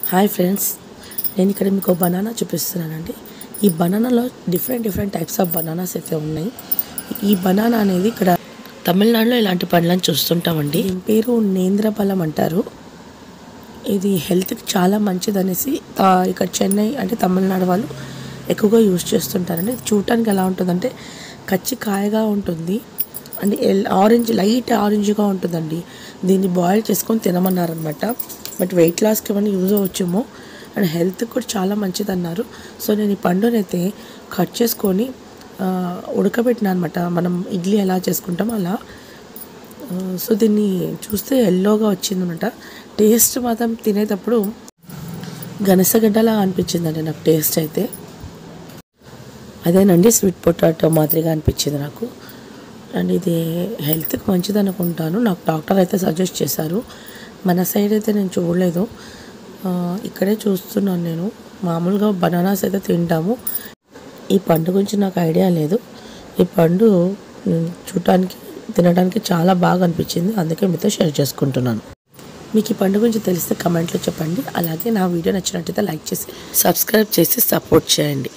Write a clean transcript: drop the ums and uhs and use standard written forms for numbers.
Hi friends, నేను ఇక్కడ మీకు బనానా చూపిస్తున్నానండి. ఈ బనానాలో డిఫరెంట్ టైప్స్ ఆఫ్ బనానాస్ అయితే ఉన్నాయి. ఈ బనానా అనేది ఇక్కడ తమిళనాడులో ఇలాంటి పండ్లను చూస్తుంటామండి. దీని పేరు నేంద్రఫలం అంటారు. ఇది హెల్త్కి చాలా మంచిదనేసి ఇక్కడ చెన్నై అంటే తమిళనాడు వాళ్ళు ఎక్కువగా యూజ్ చేస్తుంటారండి. చూడటానికి ఎలా ఉంటుందంటే కాయగా ఉంటుంది అండ్ ఆరెంజ్ లైట్ ఆరెంజ్గా ఉంటుందండి. దీన్ని బాయిల్ చేసుకొని తినమన్నారనమాట. బట్ వెయిట్ లాస్కి ఏమైనా యూజ్ అవ్వచ్చేమో అండ్ హెల్త్కి కూడా చాలా మంచిది అన్నారు. సో నేను ఈ పండునైతే కట్ చేసుకొని ఉడకబెట్టినా అనమాట. మనం ఇడ్లీ ఎలా చేసుకుంటామో అలా. సో దీన్ని చూస్తే ఎల్లోగా వచ్చిందనమాట. టేస్ట్ మాత్రం తినేటప్పుడు గనసగడ్డలా అనిపించిందండి నాకు టేస్ట్ అయితే. అదేనండి స్వీట్ పొటాటో మాదిరిగా అనిపించింది నాకు. అండ్ ఇది హెల్త్కి మంచిది అనుకుంటాను. నాకు డాక్టర్ అయితే సజెస్ట్ చేశారు. మన సైడ్ అయితే నేను చూడలేదు, ఇక్కడే చూస్తున్నాను నేను. మామూలుగా బనానాస్ అయితే తింటాము. ఈ పండు గురించి నాకు ఐడియా లేదు. ఈ పండు చూడటానికి తినడానికి చాలా బాగా అనిపించింది, అందుకే మీతో షేర్ చేసుకుంటున్నాను. మీకు ఈ పండు గురించి తెలిస్తే కమెంట్లో చెప్పండి. అలాగే నా వీడియో నచ్చినట్టయితే లైక్ చేసి సబ్స్క్రైబ్ చేసి సపోర్ట్ చేయండి.